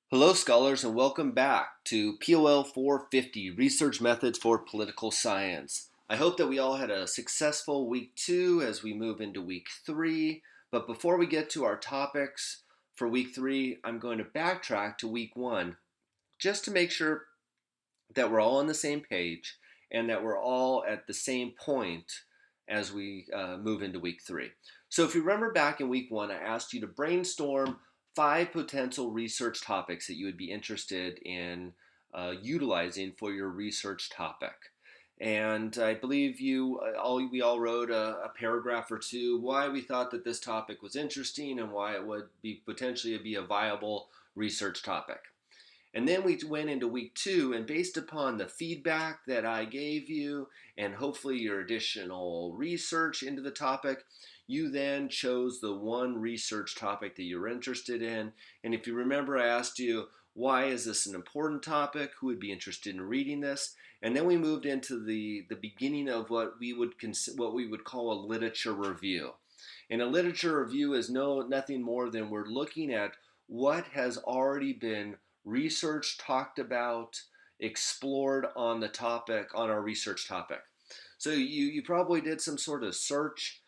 Hello, scholars, and welcome back to POL450 Research Methods for Political Science. I hope that we all had a successful week 2 as we move into week 3. But before we get to our topics for week 3, I'm going to backtrack to week 1 just to make sure that we're all on the same page and that we're all at the same point as we move into week 3. So, if you remember back in week 1, I asked you to brainstorm 5 potential research topics that you would be interested in utilizing for your research topic. And I believe we all wrote a paragraph or two why we thought that this topic was interesting and why it would be potentially be a viable research topic. And then we went into week 2, and based upon the feedback that I gave you, and hopefully your additional research into the topic, you then chose the one research topic that you're interested in. And if you remember, I asked you, why is this an important topic? Who would be interested in reading this? And then we moved into the beginning of what we would call a literature review. And a literature review is nothing more than we're looking at what has already been research talked about, explored on the topic, on our research topic. So you probably did some sort of search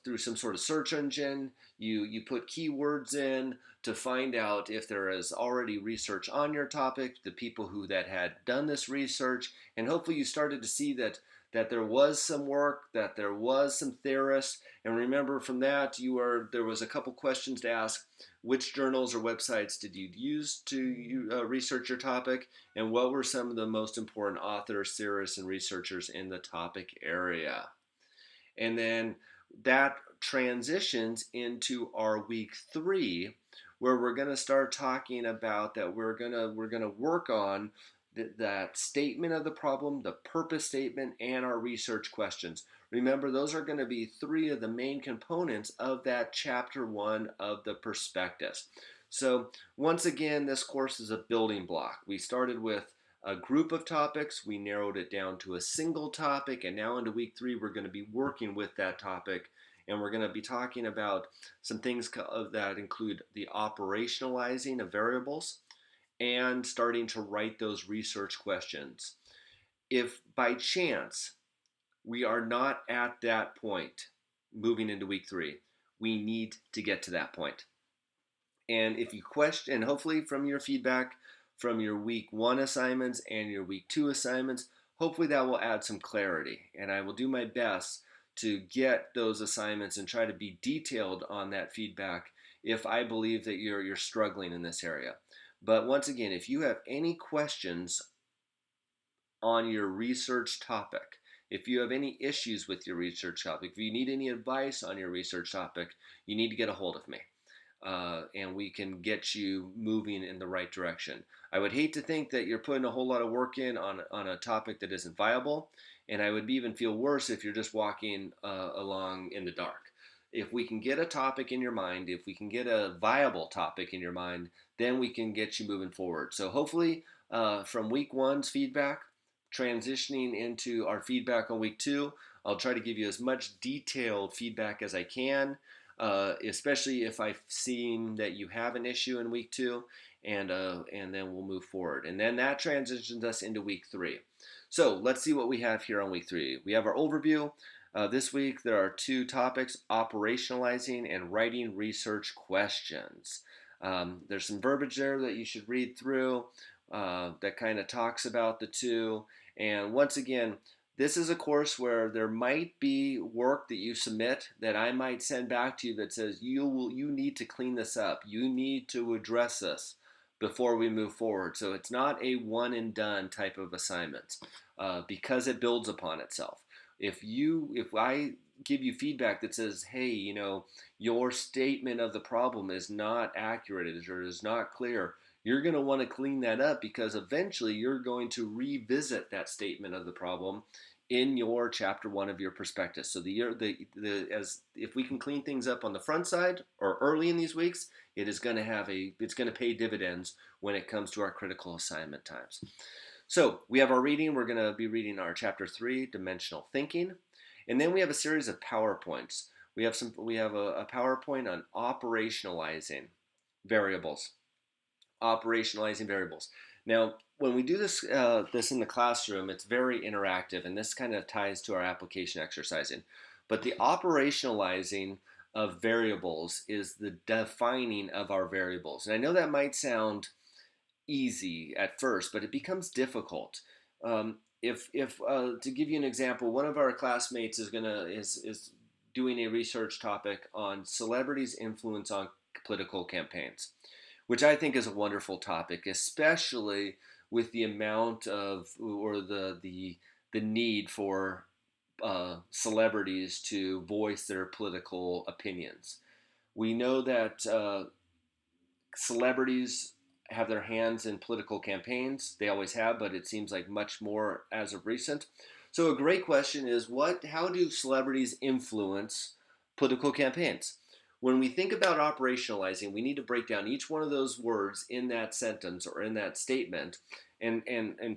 through some sort of search engine. You put keywords in to find out if there is already research on your topic, the people who that had done this research, and hopefully you started to see that there was some work, that there was some theorists, and remember from that there was a couple questions to ask. Which journals or websites did you use to research your topic, and what were some of the most important authors, theorists, and researchers in the topic area? And then that transitions into our week 3, where we're going to start talking about that we're going to work on that statement of the problem, the purpose statement, and our research questions. Remember, those are going to be 3 of the main components of that chapter 1 of the prospectus. So once again, this course is a building block. We started with a group of topics, we narrowed it down to a single topic, and now into week 3, we're going to be working with that topic, and we're going to be talking about some things that include the operationalizing of variables, and starting to write those research questions. If by chance we are not at that point moving into week 3, we need to get to that point. And if you question, and hopefully from your feedback from your week 1 assignments and your week 2 assignments, hopefully that will add some clarity. And I will do my best to get those assignments and try to be detailed on that feedback if I believe that you're struggling in this area. But once again, if you have any questions on your research topic, if you have any issues with your research topic, if you need any advice on your research topic, you need to get a hold of me. And we can get you moving in the right direction. I would hate to think that you're putting a whole lot of work in on a topic that isn't viable, and I would even feel worse if you're just walking along in the dark. If we can get a topic in your mind, if we can get a viable topic in your mind, then we can get you moving forward. So hopefully from week 1's feedback, transitioning into our feedback on week 2, I'll try to give you as much detailed feedback as I can, especially if I've seen that you have an issue in week 2, and then we'll move forward. And then that transitions us into week 3. So let's see what we have here on week 3. We have our overview. This week there are 2 topics: operationalizing and writing research questions. There's some verbiage there that you should read through that kind of talks about the 2. And once again, this is a course where there might be work that you submit that I might send back to you that says you need to clean this up. You need to address this before we move forward. So it's not a one and done type of assignment because it builds upon itself. If I give you feedback that says, hey, your statement of the problem is not accurate or is not clear, you're going to want to clean that up, because eventually you're going to revisit that statement of the problem in your chapter 1 of your prospectus. So if we can clean things up on the front side or early in these weeks, it's going to pay dividends when it comes to our critical assignment times. So we have our reading. We're going to be reading our chapter 3, dimensional thinking, and then we have a series of PowerPoints. We have a PowerPoint on operationalizing variables. operationalizing variables. Now, when we do this in the classroom, it's very interactive, and this kind of ties to our application exercising. But the operationalizing of variables is the defining of our variables. And I know that might sound easy at first, but it becomes difficult. If to give you an example, one of our classmates is doing a research topic on celebrities' influence on political campaigns, which I think is a wonderful topic, especially with the amount of or the need for celebrities to voice their political opinions. We know that celebrities have their hands in political campaigns. They always have, but it seems like much more as of recent. So a great question is how do celebrities influence political campaigns? When we think about operationalizing, we need to break down each one of those words in that sentence or in that statement and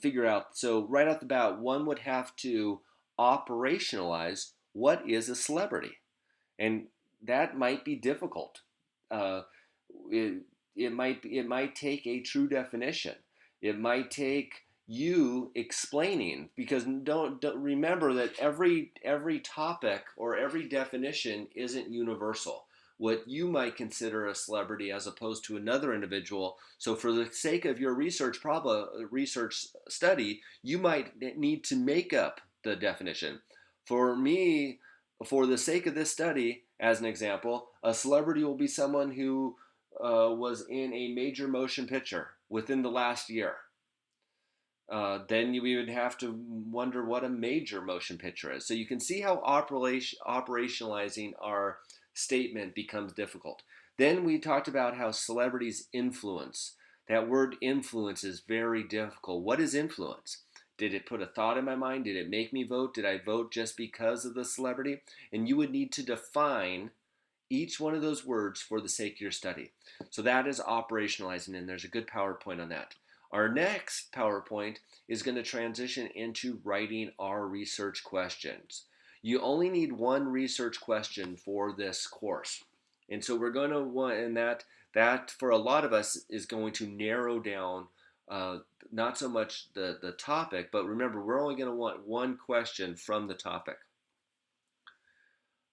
figure out. So right off the bat, one would have to operationalize what is a celebrity. And that might be difficult. Uh, it, it might take a true definition. It might take you explaining because don't remember that every topic or every definition isn't universal. What you might consider a celebrity as opposed to another individual. So for the sake of your research study, you might need to make up the definition. For me, for the sake of this study, as an example, a celebrity will be someone who was in a major motion picture within the last year. Then we would have to wonder what a major motion picture is. So you can see how operationalizing our statement becomes difficult. Then we talked about how celebrities influence. That word influence is very difficult. What is influence? Did it put a thought in my mind? Did it make me vote? Did I vote just because of the celebrity? And you would need to define each one of those words for the sake of your study. So that is operationalizing, and there's a good PowerPoint on that. Our next PowerPoint is going to transition into writing our research questions. You only need one research question for this course. And so we're going to want, and that for a lot of us is going to narrow down not so much the topic, but remember, we're only going to want one question from the topic.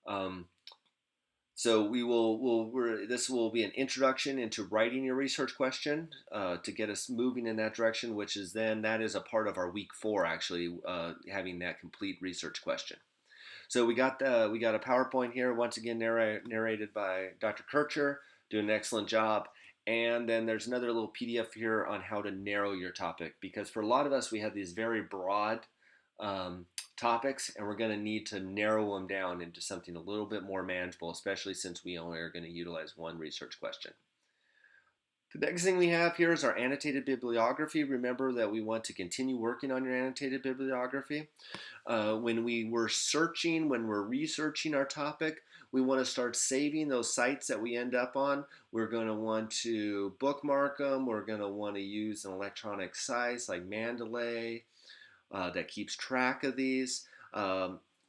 Um, So this will be an introduction into writing your research question to get us moving in that direction, which is that is a part of our week 4 actually having that complete research question. So we got a PowerPoint here once again narrated by Dr. Kircher, doing an excellent job. And then there's another little PDF here on how to narrow your topic, because for a lot of us we have these very broad topics, and we're going to need to narrow them down into something a little bit more manageable, especially since we only are going to utilize one research question. The next thing we have here is our annotated bibliography. Remember that we want to continue working on your annotated bibliography. When we're researching our topic, we want to start saving those sites that we end up on. We're going to want to bookmark them. We're going to want to use an electronic site like Mendeley that keeps track of these.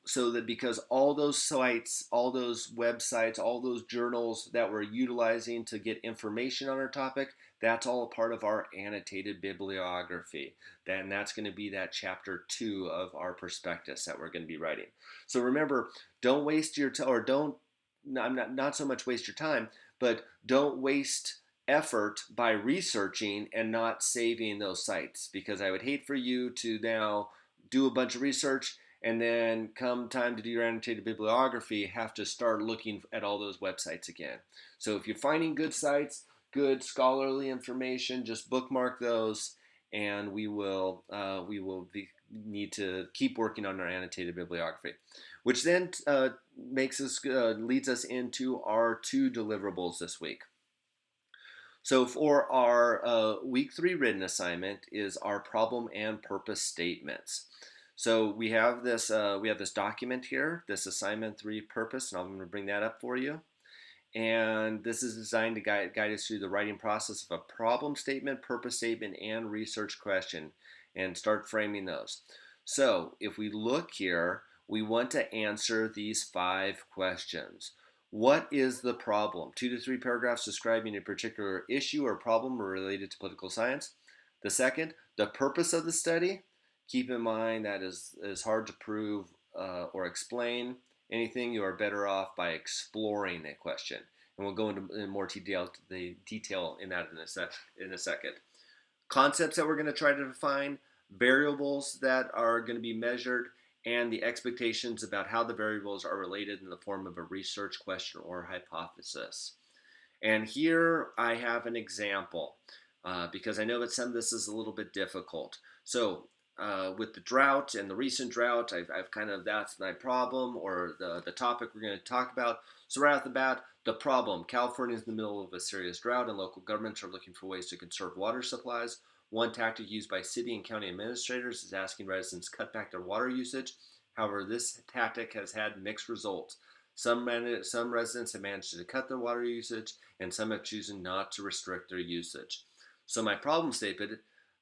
So that because all those sites, all those websites, all those journals that we're utilizing to get information on our topic, that's all a part of our annotated bibliography. And that's going to be that chapter 2 of our prospectus that we're going to be writing. So remember, don't waste your time, or don't, not so much waste your time, but don't waste effort by researching and not saving those sites, because I would hate for you to now do a bunch of research and then come time to do your annotated bibliography, have to start looking at all those websites again. So if you're finding good sites, good scholarly information, just bookmark those, and we will need to keep working on our annotated bibliography, which then leads us into our 2 deliverables this week. So for our week 3 written assignment is our problem and purpose statements. So we have this document here, this assignment 3 purpose, and I'm going to bring that up for you. And this is designed to guide us through the writing process of a problem statement, purpose statement, and research question, and start framing those. So if we look here, we want to answer these 5 questions. What is the problem? 2 to 3 paragraphs describing a particular issue or problem related to political science. The second, the purpose of the study. Keep in mind that is hard to prove or explain anything. You are better off by exploring a question. And we'll go into more detail in that in a second. Concepts that we're going to try to define, variables that are going to be measured, and the expectations about how the variables are related in the form of a research question or hypothesis. And here I have an example because I know that some of this is a little bit difficult. So with the drought and the recent drought, I've kind of, that's my problem or the topic we're going to talk about. So right off the bat, the problem. California is in the middle of a serious drought and local governments are looking for ways to conserve water supplies. One tactic used by city and county administrators is asking residents to cut back their water usage. However, this tactic has had mixed results. Some residents have managed to cut their water usage, and some have chosen not to restrict their usage. So my problem statement,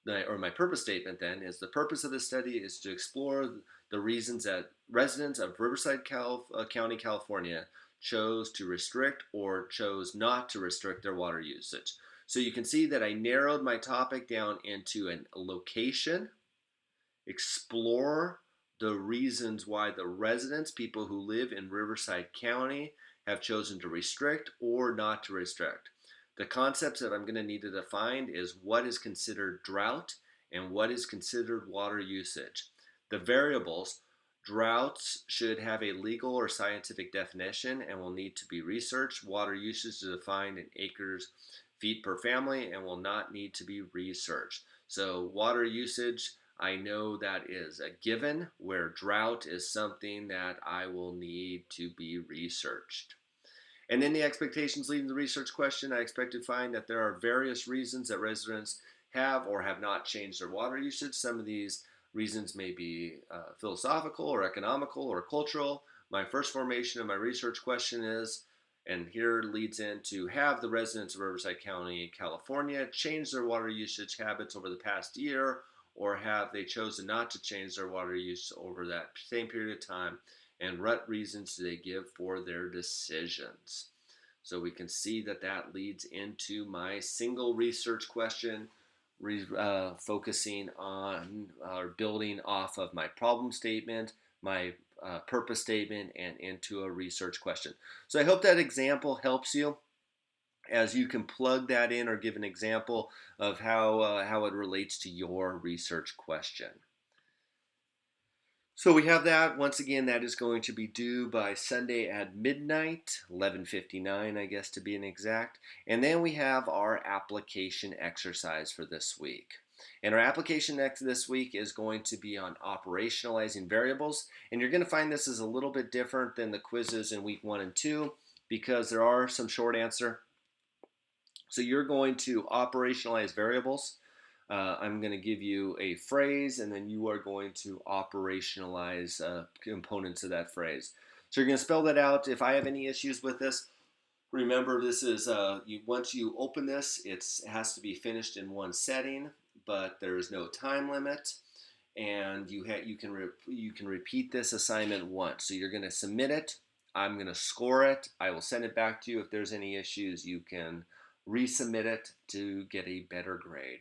or my purpose statement then, is the purpose of this study is to explore the reasons that residents of Riverside County, California chose to restrict or chose not to restrict their water usage. So you can see that I narrowed my topic down into a location, explore the reasons why the residents, people who live in Riverside County, have chosen to restrict or not to restrict. The concepts that I'm going to need to define is what is considered drought and what is considered water usage. The variables, droughts should have a legal or scientific definition and will need to be researched. Water usage is defined in acres, feet per family, and will not need to be researched. So water usage, I know that is a given, where drought is something that I will need to be researched. And in the expectations leading to the research question, I expect to find that there are various reasons that residents have or have not changed their water usage. Some of these reasons may be philosophical or economical or cultural. My first formation of my research question is, and here leads into, have the residents of Riverside County, California changed their water usage habits over the past year, or have they chosen not to change their water use over that same period of time? And what reasons do they give for their decisions? So we can see that that leads into my single research question, focusing on or building off of my problem statement, my purpose statement, and into a research question. So I hope that example helps you as you can plug that in or give an example of how it relates to your research question. So we have that. Once again, that is going to be due by Sunday at midnight, 11:59, I guess to be an exact. And then we have our application exercise for this week. And our application this week is going to be on operationalizing variables. And you're going to find this is a little bit different than the quizzes in week 1 and 2 because there are some short answer. So you're going to operationalize variables. I'm going to give you a phrase, and then you are going to operationalize components of that phrase. So you're going to spell that out. If I have any issues with this, remember this is once you open this, it has to be finished in one setting, but there is no time limit, and you can repeat this assignment once. So you're going to submit it. I'm going to score it. I will send it back to you. If there's any issues, you can resubmit it to get a better grade.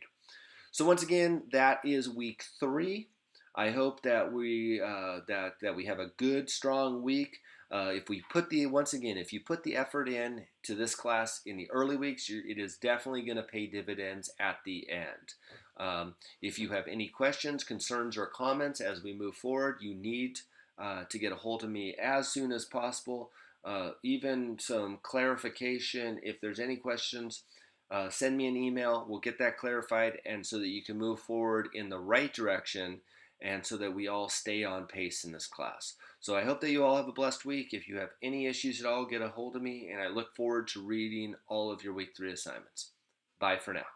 So once again, that is week 3. I hope that we have a good, strong week. If you put the effort in to this class in the early weeks, it is definitely going to pay dividends at the end. If you have any questions, concerns, or comments as we move forward, you need to get a hold of me as soon as possible. Even some clarification. If there's any questions, send me an email. We'll get that clarified, and so that you can move forward in the right direction, and so that we all stay on pace in this class. So I hope that you all have a blessed week. If you have any issues at all, get a hold of me, and I look forward to reading all of your week 3 assignments. Bye for now.